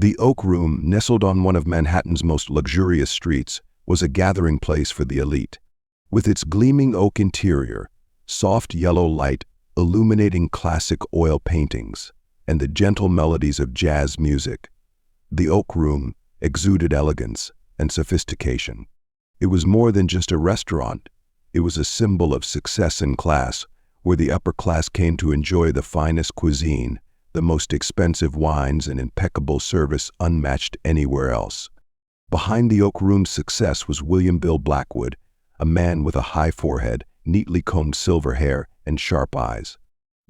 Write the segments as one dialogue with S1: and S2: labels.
S1: The Oak Room, nestled on one of Manhattan's most luxurious streets, was a gathering place for the elite. With its gleaming oak interior, soft yellow light illuminating classic oil paintings, and the gentle melodies of jazz music, the Oak Room exuded elegance and sophistication. It was more than just a restaurant. It was a symbol of success and class, where the upper class came to enjoy the finest cuisine, the most expensive wines, and impeccable service unmatched anywhere else. Behind the Oak Room's success was William Bill Blackwood, a man with a high forehead, neatly combed silver hair, and sharp eyes.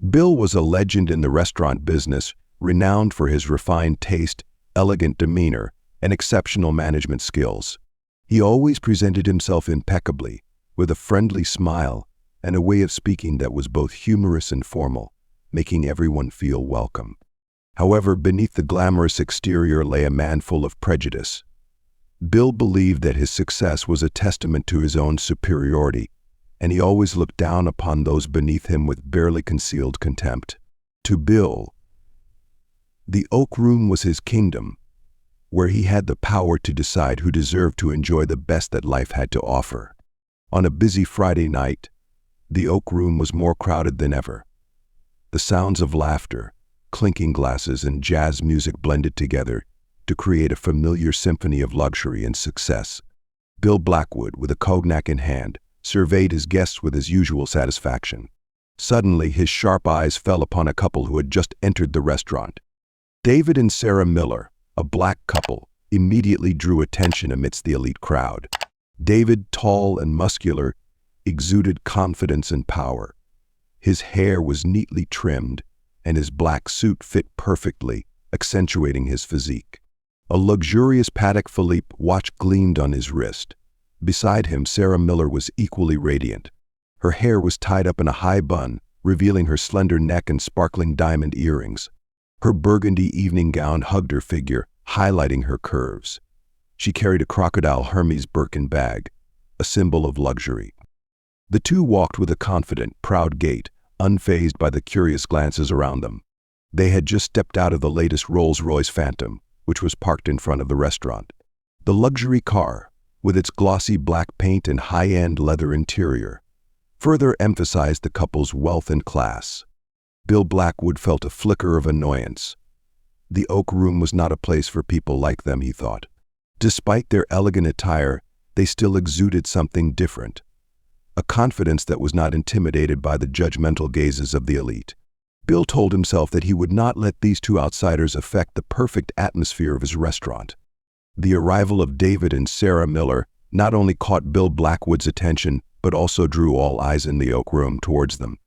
S1: Bill was a legend in the restaurant business, renowned for his refined taste, elegant demeanor, and exceptional management skills. He always presented himself impeccably, with a friendly smile and a way of speaking that was both humorous and formal, making everyone feel welcome. However, beneath the glamorous exterior lay a man full of prejudice. Bill believed that his success was a testament to his own superiority, and he always looked down upon those beneath him with barely concealed contempt. To Bill, the Oak Room was his kingdom, where he had the power to decide who deserved to enjoy the best that life had to offer. On a busy Friday night, the Oak Room was more crowded than ever. The sounds of laughter, clinking glasses, and jazz music blended together to create a familiar symphony of luxury and success. Bill Blackwood, with a cognac in hand, surveyed his guests with his usual satisfaction. Suddenly, his sharp eyes fell upon a couple who had just entered the restaurant. David and Sarah Miller, a black couple, immediately drew attention amidst the elite crowd. David, tall and muscular, exuded confidence and power. His hair was neatly trimmed, and his black suit fit perfectly, accentuating his physique. A luxurious Patek Philippe watch gleamed on his wrist. Beside him, Sarah Miller was equally radiant. Her hair was tied up in a high bun, revealing her slender neck and sparkling diamond earrings. Her burgundy evening gown hugged her figure, highlighting her curves. She carried a crocodile Hermes Birkin bag, a symbol of luxury. The two walked with a confident, proud gait, unfazed by the curious glances around them. They had just stepped out of the latest Rolls-Royce Phantom, which was parked in front of the restaurant. The luxury car, with its glossy black paint and high-end leather interior, further emphasized the couple's wealth and class. Bill Blackwood felt a flicker of annoyance. The Oak Room was not a place for people like them, he thought. Despite their elegant attire, they still exuded something different, a confidence that was not intimidated by the judgmental gazes of the elite. Bill told himself that he would not let these two outsiders affect the perfect atmosphere of his restaurant. The arrival of David and Sarah Miller not only caught Bill Blackwood's attention, but also drew all eyes in the Oak Room towards them.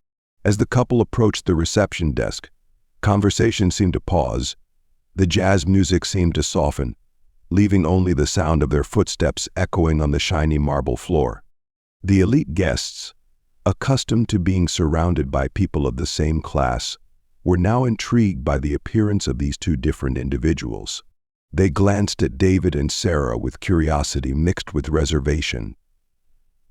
S1: As the couple approached the reception desk, conversation seemed to pause. The jazz music seemed to soften, leaving only the sound of their footsteps echoing on the shiny marble floor. The elite guests, accustomed to being surrounded by people of the same class, were now intrigued by the appearance of these two different individuals. They glanced at David and Sarah with curiosity mixed with reservation.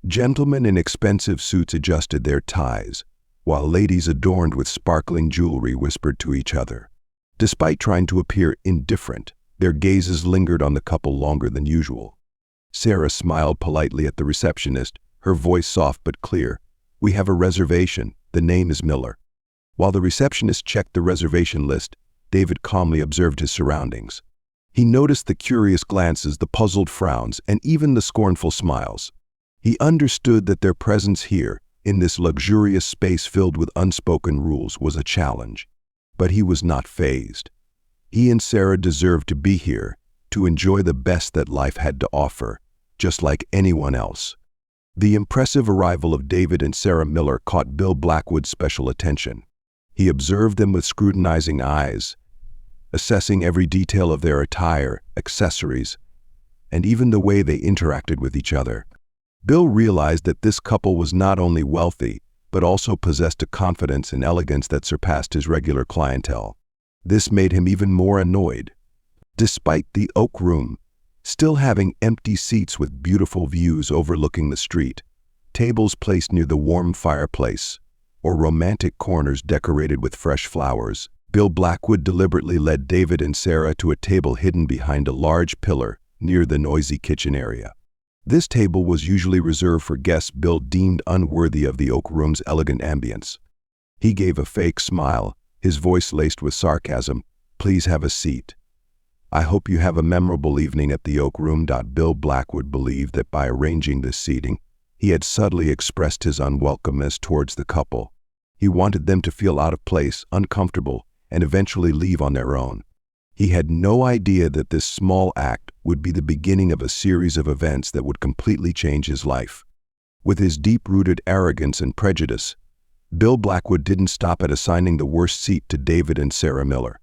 S1: Gentlemen in expensive suits adjusted their ties, while ladies adorned with sparkling jewelry whispered to each other. Despite trying to appear indifferent, their gazes lingered on the couple longer than usual. Sarah smiled politely at the receptionist, her voice soft but clear. "We have a reservation. The name is Miller." While the receptionist checked the reservation list, David calmly observed his surroundings. He noticed the curious glances, the puzzled frowns, and even the scornful smiles. He understood that their presence here, in this luxurious space filled with unspoken rules, was a challenge. But he was not fazed. He and Sarah deserved to be here, to enjoy the best that life had to offer, just like anyone else. The impressive arrival of David and Sarah Miller caught Bill Blackwood's special attention. He observed them with scrutinizing eyes, assessing every detail of their attire, accessories, and even the way they interacted with each other. Bill realized that this couple was not only wealthy, but also possessed a confidence and elegance that surpassed his regular clientele. This made him even more annoyed. Despite the Oak Room still having empty seats with beautiful views overlooking the street, tables placed near the warm fireplace, or romantic corners decorated with fresh flowers, Bill Blackwood deliberately led David and Sarah to a table hidden behind a large pillar near the noisy kitchen area. This table was usually reserved for guests Bill deemed unworthy of the Oak Room's elegant ambience. He gave a fake smile, his voice laced with sarcasm. "Please have a seat. I hope you have a memorable evening at the Oak Room." Bill Blackwood believed that by arranging this seating, he had subtly expressed his unwelcomeness towards the couple. He wanted them to feel out of place, uncomfortable, and eventually leave on their own. He had no idea that this small act would be the beginning of a series of events that would completely change his life. With his deep-rooted arrogance and prejudice, Bill Blackwood didn't stop at assigning the worst seat to David and Sarah Miller.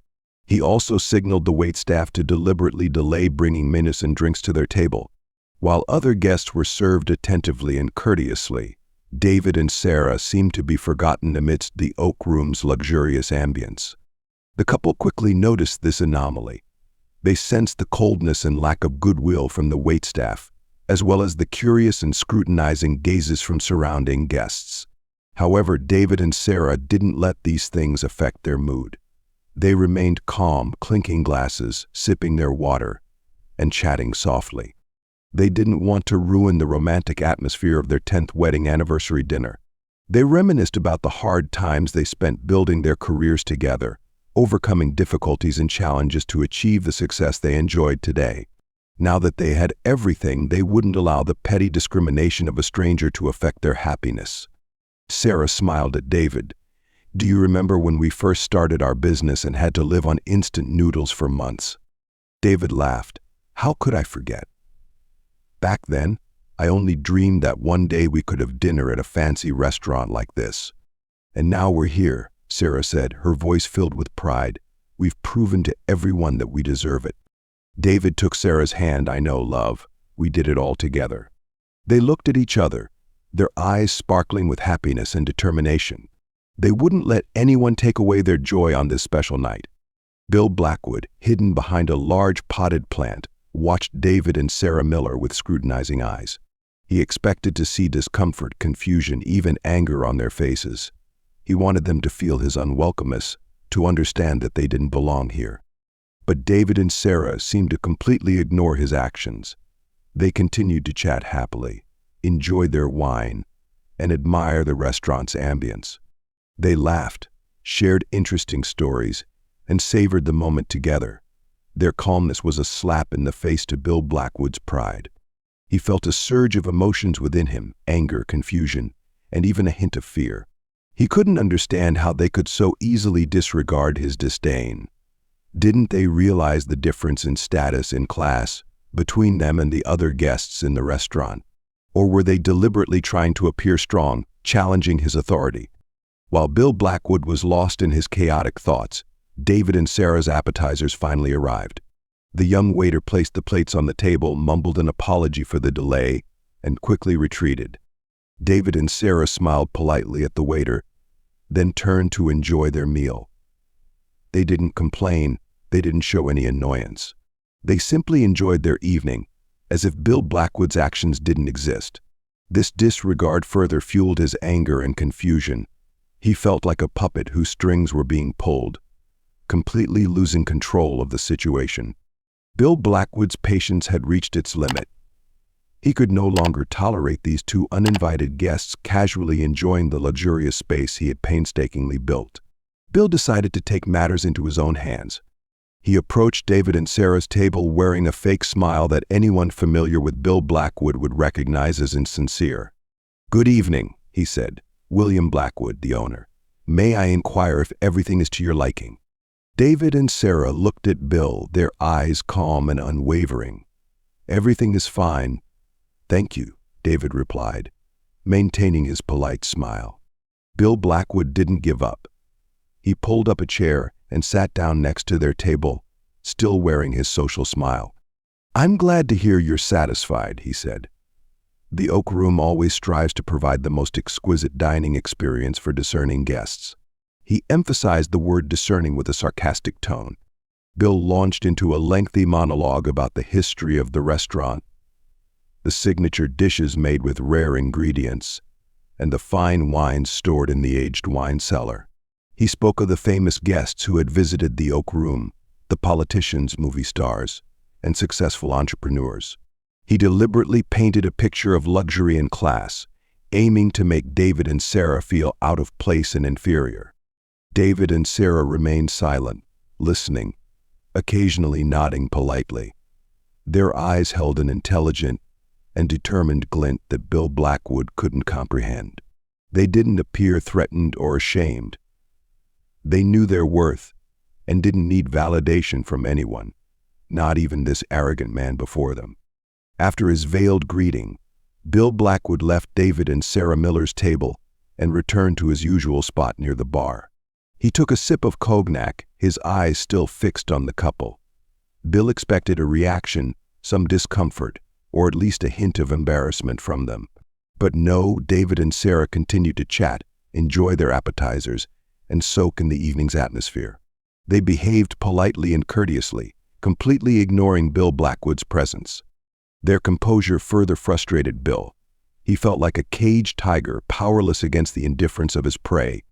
S1: He also signaled the waitstaff to deliberately delay bringing menus and drinks to their table. While other guests were served attentively and courteously, David and Sarah seemed to be forgotten amidst the Oak Room's luxurious ambience. The couple quickly noticed this anomaly. They sensed the coldness and lack of goodwill from the waitstaff, as well as the curious and scrutinizing gazes from surrounding guests. However, David and Sarah didn't let these things affect their mood. They remained calm, clinking glasses, sipping their water, and chatting softly. They didn't want to ruin the romantic atmosphere of their 10th wedding anniversary dinner. They reminisced about the hard times they spent building their careers together, overcoming difficulties and challenges to achieve the success they enjoyed today. Now that they had everything, they wouldn't allow the petty discrimination of a stranger to affect their happiness. Sarah smiled at David. "Do you remember when we first started our business and had to live on instant noodles for months?" David laughed. "How could I forget? Back then, I only dreamed that one day we could have dinner at a fancy restaurant like this. And now we're here," Sarah said, her voice filled with pride. "We've proven to everyone that we deserve it." David took Sarah's hand. "I know, love. We did it all together." They looked at each other, their eyes sparkling with happiness and determination. They wouldn't let anyone take away their joy on this special night. Bill Blackwood, hidden behind a large potted plant, watched David and Sarah Miller with scrutinizing eyes. He expected to see discomfort, confusion, even anger on their faces. He wanted them to feel his unwelcomeness, to understand that they didn't belong here. But David and Sarah seemed to completely ignore his actions. They continued to chat happily, enjoy their wine, and admire the restaurant's ambience. They laughed, shared interesting stories, and savored the moment together. Their calmness was a slap in the face to Bill Blackwood's pride. He felt a surge of emotions within him, anger, confusion, and even a hint of fear. He couldn't understand how they could so easily disregard his disdain. Didn't they realize the difference in status and class between them and the other guests in the restaurant? Or were they deliberately trying to appear strong, challenging his authority? While Bill Blackwood was lost in his chaotic thoughts, David and Sarah's appetizers finally arrived. The young waiter placed the plates on the table, mumbled an apology for the delay, and quickly retreated. David and Sarah smiled politely at the waiter, then turned to enjoy their meal. They didn't complain, they didn't show any annoyance. They simply enjoyed their evening, as if Bill Blackwood's actions didn't exist. This disregard further fueled his anger and confusion. He felt like a puppet whose strings were being pulled, completely losing control of the situation. Bill Blackwood's patience had reached its limit. He could no longer tolerate these two uninvited guests casually enjoying the luxurious space he had painstakingly built. Bill decided to take matters into his own hands. He approached David and Sarah's table wearing a fake smile that anyone familiar with Bill Blackwood would recognize as insincere. "Good evening," he said. "William Blackwood, the owner. May I inquire if everything is to your liking?" David and Sarah looked at Bill, their eyes calm and unwavering. "Everything is fine, thank you," David replied, maintaining his polite smile. Bill Blackwood didn't give up. He pulled up a chair and sat down next to their table, still wearing his social smile. "I'm glad to hear you're satisfied," he said. "The Oak Room always strives to provide the most exquisite dining experience for discerning guests." He emphasized the word discerning with a sarcastic tone. Bill launched into a lengthy monologue about the history of the restaurant, the signature dishes made with rare ingredients, and the fine wines stored in the aged wine cellar. He spoke of the famous guests who had visited the Oak Room, the politicians, movie stars, and successful entrepreneurs. He deliberately painted a picture of luxury and class, aiming to make David and Sarah feel out of place and inferior. David and Sarah remained silent, listening, occasionally nodding politely. Their eyes held an intelligent and determined glint that Bill Blackwood couldn't comprehend. They didn't appear threatened or ashamed. They knew their worth and didn't need validation from anyone, not even this arrogant man before them. After his veiled greeting, Bill Blackwood left David and Sarah Miller's table and returned to his usual spot near the bar. He took a sip of cognac, his eyes still fixed on the couple. Bill expected a reaction, some discomfort, or at least a hint of embarrassment from them. But no, David and Sarah continued to chat, enjoy their appetizers, and soak in the evening's atmosphere. They behaved politely and courteously, completely ignoring Bill Blackwood's presence. Their composure further frustrated Bill. He felt like a caged tiger, powerless against the indifference of his prey.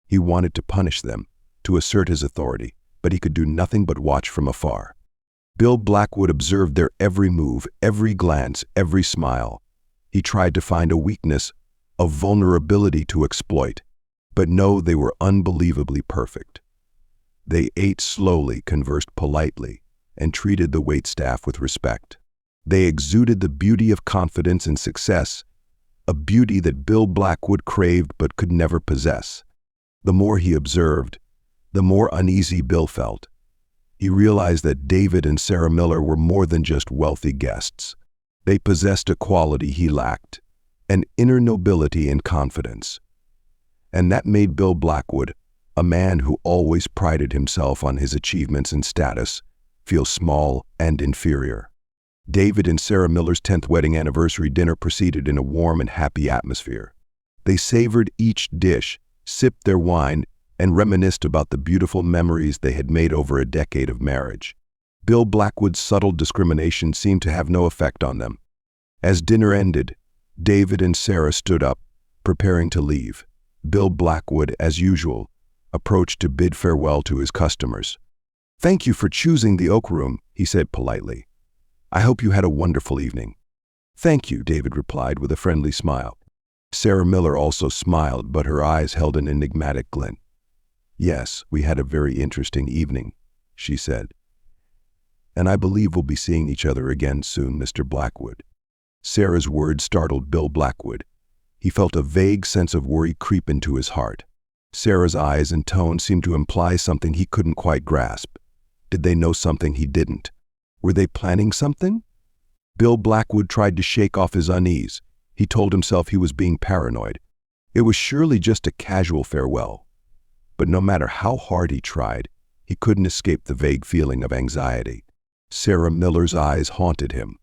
S1: He wanted to punish them, to assert his authority, but he could do nothing but watch from afar. Bill Blackwood observed their every move, every glance, every smile. He tried to find a weakness, a vulnerability to exploit. But no, they were unbelievably perfect. They ate slowly, conversed politely, and treated the waitstaff with respect. They exuded the beauty of confidence and success, a beauty that Bill Blackwood craved but could never possess. The more he observed, the more uneasy Bill felt. He realized that David and Sarah Miller were more than just wealthy guests. They possessed a quality he lacked, an inner nobility and confidence. And that made Bill Blackwood, a man who always prided himself on his achievements and status, feel small and inferior. David and Sarah Miller's 10th wedding anniversary dinner proceeded in a warm and happy atmosphere. They savored each dish, sipped their wine, and reminisced about the beautiful memories they had made over a decade of marriage. Bill Blackwood's subtle discrimination seemed to have no effect on them. As dinner ended, David and Sarah stood up, preparing to leave. Bill Blackwood, as usual, approached to bid farewell to his customers. "Thank you for choosing the Oak Room," he said politely. "I hope you had a wonderful evening." "Thank you," David replied with a friendly smile. Sarah Miller also smiled, but her eyes held an enigmatic glint. "Yes, we had a very interesting evening," she said. "And I believe we'll be seeing each other again soon, Mr. Blackwood." Sarah's words startled Bill Blackwood. He felt a vague sense of worry creep into his heart. Sarah's eyes and tone seemed to imply something he couldn't quite grasp. Did they know something he didn't? Were they planning something? Bill Blackwood tried to shake off his unease. He told himself he was being paranoid. It was surely just a casual farewell. But no matter how hard he tried, he couldn't escape the vague feeling of anxiety. Sarah Miller's eyes haunted him,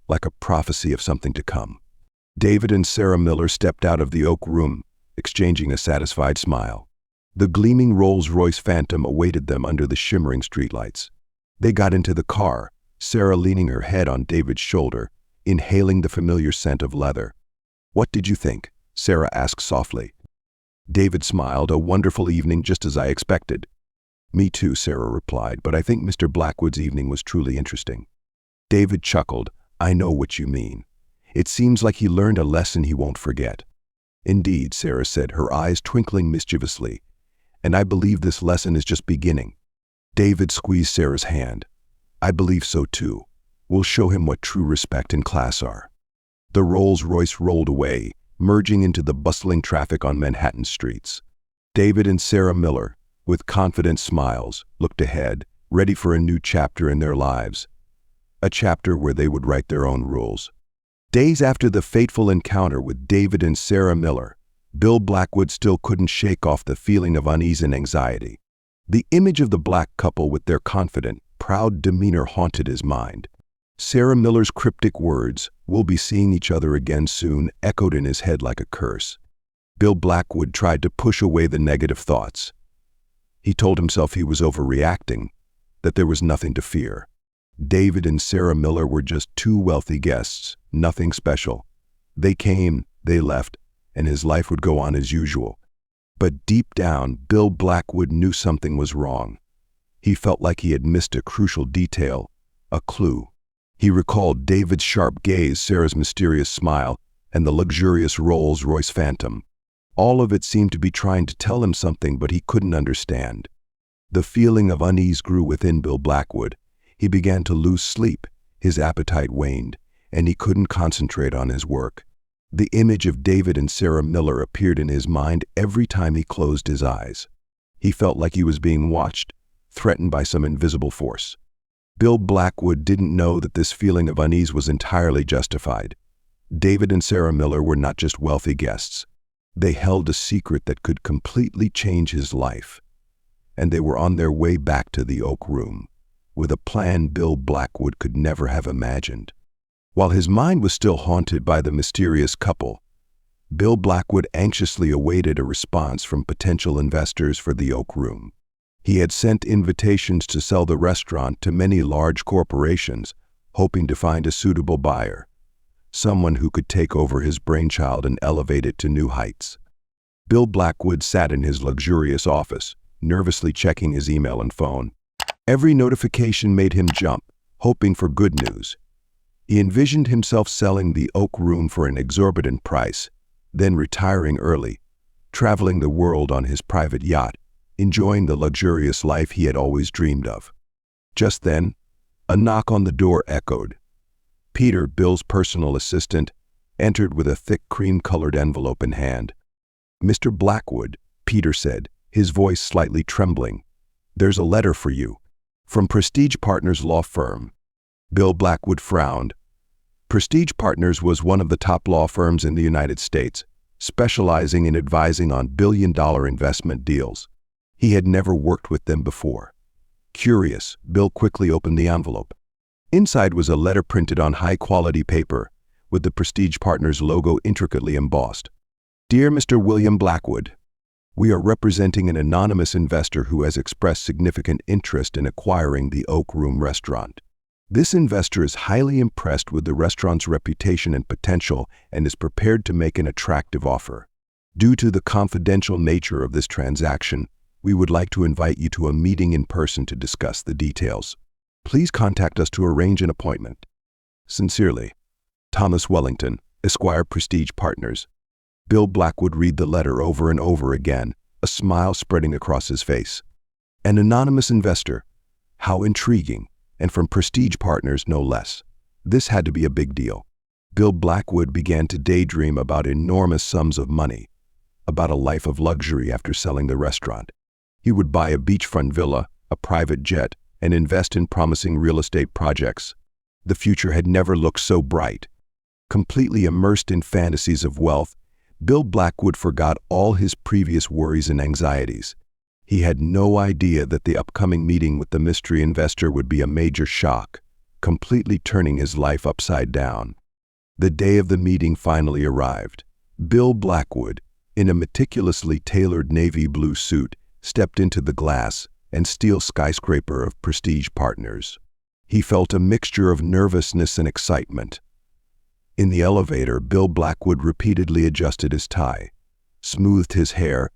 S1: like a prophecy of something to come. David and Sarah Miller stepped out of the Oak Room, exchanging a satisfied smile. The gleaming Rolls-Royce Phantom awaited them under the shimmering streetlights. They got into the car, Sarah leaning her head on David's shoulder, inhaling the familiar scent of leather. "What did you think?" Sarah asked softly. David smiled. "A wonderful evening, just as I expected." "Me too," Sarah replied, "but I think Mr. Blackwood's evening was truly interesting." David chuckled. "I know what you mean. It seems like he learned a lesson he won't forget." "Indeed," Sarah said, her eyes twinkling mischievously, "and I believe this lesson is just beginning." David squeezed Sarah's hand. "I believe so too. We'll show him what true respect and class are." The Rolls-Royce rolled away, merging into the bustling traffic on Manhattan streets. David and Sarah Miller, with confident smiles, looked ahead, ready for a new chapter in their lives. A chapter where they would write their own rules. Days after the fateful encounter with David and Sarah Miller, Bill Blackwood still couldn't shake off the feeling of unease and anxiety. The image of the black couple with their confident, proud demeanor haunted his mind. Sarah Miller's cryptic words, "We'll be seeing each other again soon," echoed in his head like a curse. Bill Blackwood tried to push away the negative thoughts. He told himself he was overreacting, that there was nothing to fear. David and Sarah Miller were just two wealthy guests, nothing special. They came, they left, and his life would go on as usual. But deep down, Bill Blackwood knew something was wrong. He felt like he had missed a crucial detail, a clue. He recalled David's sharp gaze, Sarah's mysterious smile, and the luxurious Rolls-Royce Phantom. All of it seemed to be trying to tell him something, but he couldn't understand. The feeling of unease grew within Bill Blackwood. He began to lose sleep, his appetite waned, and he couldn't concentrate on his work. The image of David and Sarah Miller appeared in his mind every time he closed his eyes. He felt like he was being watched, threatened by some invisible force. Bill Blackwood didn't know that this feeling of unease was entirely justified. David and Sarah Miller were not just wealthy guests. They held a secret that could completely change his life. And they were on their way back to the Oak Room, with a plan Bill Blackwood could never have imagined. While his mind was still haunted by the mysterious couple, Bill Blackwood anxiously awaited a response from potential investors for the Oak Room. He had sent invitations to sell the restaurant to many large corporations, hoping to find a suitable buyer, someone who could take over his brainchild and elevate it to new heights. Bill Blackwood sat in his luxurious office, nervously checking his email and phone. Every notification made him jump, hoping for good news. He envisioned himself selling the Oak Room for an exorbitant price, then retiring early, traveling the world on his private yacht, enjoying the luxurious life he had always dreamed of. Just then, a knock on the door echoed. Peter, Bill's personal assistant, entered with a thick cream-colored envelope in hand. "Mr. Blackwood," Peter said, his voice slightly trembling, "there's a letter for you, from Prestige Partners law firm." Bill Blackwood frowned. Prestige Partners was one of the top law firms in the United States, specializing in advising on billion-dollar investment deals. He had never worked with them before. Curious, Bill quickly opened the envelope. Inside was a letter printed on high-quality paper, with the Prestige Partners logo intricately embossed. "Dear Mr. William Blackwood, we are representing an anonymous investor who has expressed significant interest in acquiring the Oak Room restaurant. This investor is highly impressed with the restaurant's reputation and potential and is prepared to make an attractive offer. Due to the confidential nature of this transaction, we would like to invite you to a meeting in person to discuss the details. Please contact us to arrange an appointment. Sincerely, Thomas Wellington, Esquire, Prestige Partners." Bill Blackwood read the letter over and over again, a smile spreading across his face. An anonymous investor. How intriguing, and from Prestige Partners no less. This had to be a big deal. Bill Blackwood began to daydream about enormous sums of money, about a life of luxury after selling the restaurant. He would buy a beachfront villa, a private jet, and invest in promising real estate projects. The future had never looked so bright. Completely immersed in fantasies of wealth, Bill Blackwood forgot all his previous worries and anxieties. He had no idea that the upcoming meeting with the mystery investor would be a major shock, completely turning his life upside down. The day of the meeting finally arrived. Bill Blackwood, in a meticulously tailored navy blue suit, stepped into the glass and steel skyscraper of Prestige Partners. He felt a mixture of nervousness and excitement. In the elevator, Bill Blackwood repeatedly adjusted his tie, smoothed his hair,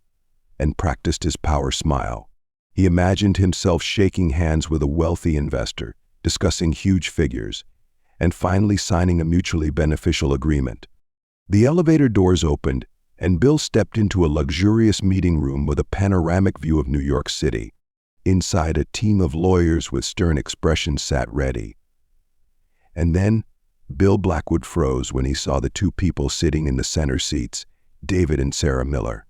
S1: and practiced his power smile. He imagined himself shaking hands with a wealthy investor, discussing huge figures, and finally signing a mutually beneficial agreement. The elevator doors opened, and Bill stepped into a luxurious meeting room with a panoramic view of New York City. Inside, a team of lawyers with stern expressions sat ready. And then, Bill Blackwood froze when he saw the two people sitting in the center seats, David and Sarah Miller.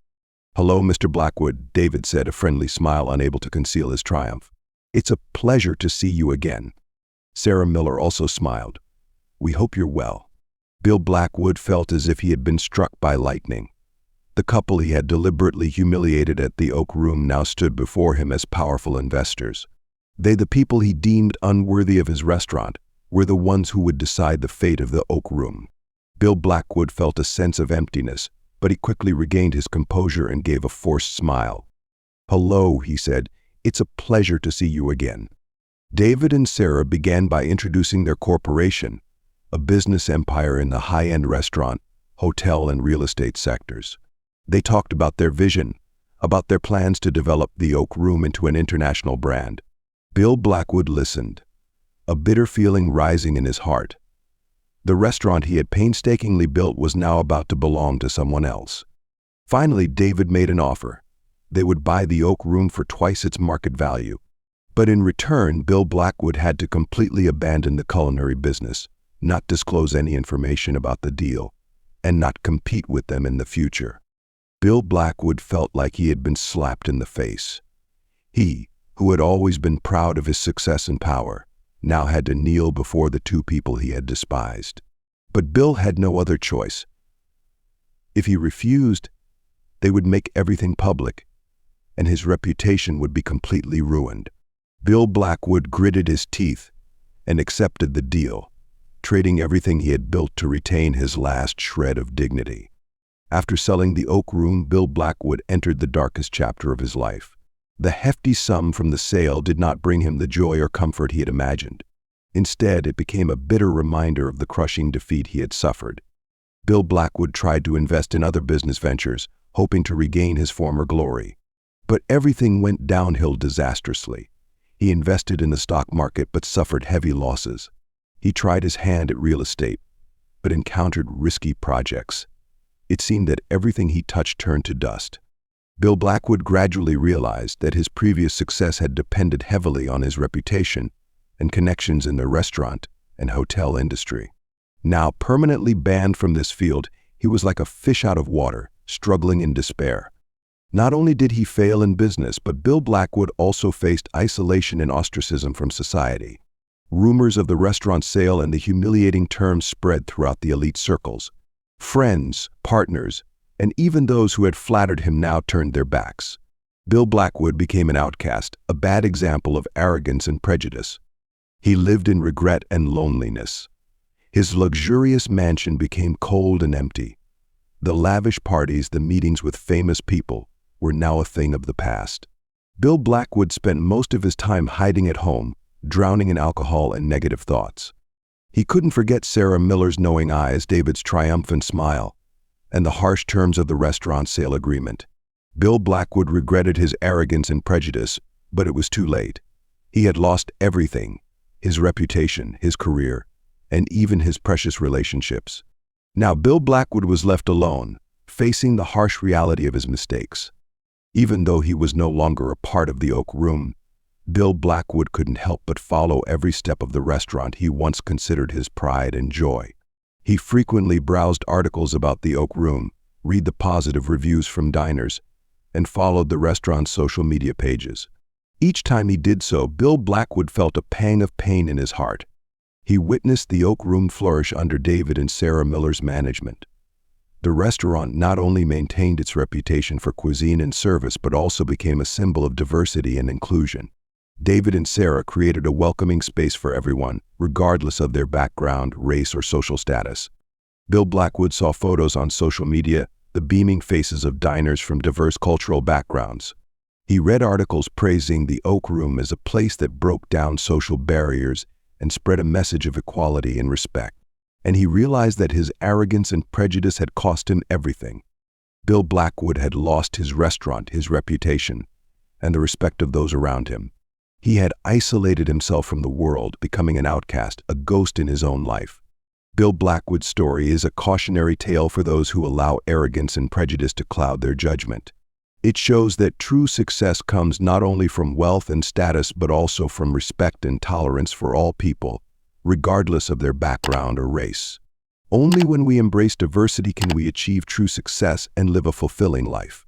S1: "Hello, Mr. Blackwood," David said, a friendly smile unable to conceal his triumph. "It's a pleasure to see you again." Sarah Miller also smiled. "We hope you're well." Bill Blackwood felt as if he had been struck by lightning. The couple he had deliberately humiliated at the Oak Room now stood before him as powerful investors. They, the people he deemed unworthy of his restaurant, were the ones who would decide the fate of the Oak Room. Bill Blackwood felt a sense of emptiness, but he quickly regained his composure and gave a forced smile. "Hello," he said. "It's a pleasure to see you again." David and Sarah began by introducing their corporation, a business empire in the high-end restaurant, hotel, and real estate sectors. They talked about their vision, about their plans to develop the Oak Room into an international brand. Bill Blackwood listened, a bitter feeling rising in his heart. The restaurant he had painstakingly built was now about to belong to someone else. Finally, David made an offer. They would buy the Oak Room for twice its market value. But in return, Bill Blackwood had to completely abandon the culinary business, not disclose any information about the deal, and not compete with them in the future. Bill Blackwood felt like he had been slapped in the face. He, who had always been proud of his success and power, now had to kneel before the two people he had despised. But Bill had no other choice. If he refused, they would make everything public, and his reputation would be completely ruined. Bill Blackwood gritted his teeth and accepted the deal, trading everything he had built to retain his last shred of dignity. After selling the Oak Room, Bill Blackwood entered the darkest chapter of his life. The hefty sum from the sale did not bring him the joy or comfort he had imagined. Instead, it became a bitter reminder of the crushing defeat he had suffered. Bill Blackwood tried to invest in other business ventures, hoping to regain his former glory. But everything went downhill disastrously. He invested in the stock market but suffered heavy losses. He tried his hand at real estate, but encountered risky projects. It seemed that everything he touched turned to dust. Bill Blackwood gradually realized that his previous success had depended heavily on his reputation and connections in the restaurant and hotel industry. Now permanently banned from this field, he was like a fish out of water, struggling in despair. Not only did he fail in business, but Bill Blackwood also faced isolation and ostracism from society. Rumors of the restaurant sale and the humiliating terms spread throughout the elite circles. Friends, partners, and even those who had flattered him now turned their backs. Bill Blackwood became an outcast, a bad example of arrogance and prejudice. He lived in regret and loneliness. His luxurious mansion became cold and empty. The lavish parties, the meetings with famous people, were now a thing of the past. Bill Blackwood spent most of his time hiding at home, drowning in alcohol and negative thoughts. He couldn't forget Sarah Miller's knowing eyes, David's triumphant smile, and the harsh terms of the restaurant sale agreement. Bill Blackwood regretted his arrogance and prejudice, but it was too late. He had lost everything: his reputation, his career, and even his precious relationships. Now Bill Blackwood was left alone, facing the harsh reality of his mistakes. Even though he was no longer a part of the Oak Room, Bill Blackwood couldn't help but follow every step of the restaurant he once considered his pride and joy. He frequently browsed articles about the Oak Room, read the positive reviews from diners, and followed the restaurant's social media pages. Each time he did so, Bill Blackwood felt a pang of pain in his heart. He witnessed the Oak Room flourish under David and Sarah Miller's management. The restaurant not only maintained its reputation for cuisine and service, but also became a symbol of diversity and inclusion. David and Sarah created a welcoming space for everyone, regardless of their background, race, or social status. Bill Blackwood saw photos on social media, the beaming faces of diners from diverse cultural backgrounds. He read articles praising the Oak Room as a place that broke down social barriers and spread a message of equality and respect. And he realized that his arrogance and prejudice had cost him everything. Bill Blackwood had lost his restaurant, his reputation, and the respect of those around him. He had isolated himself from the world, becoming an outcast, a ghost in his own life. Bill Blackwood's story is a cautionary tale for those who allow arrogance and prejudice to cloud their judgment. It shows that true success comes not only from wealth and status, but also from respect and tolerance for all people, regardless of their background or race. Only when we embrace diversity can we achieve true success and live a fulfilling life.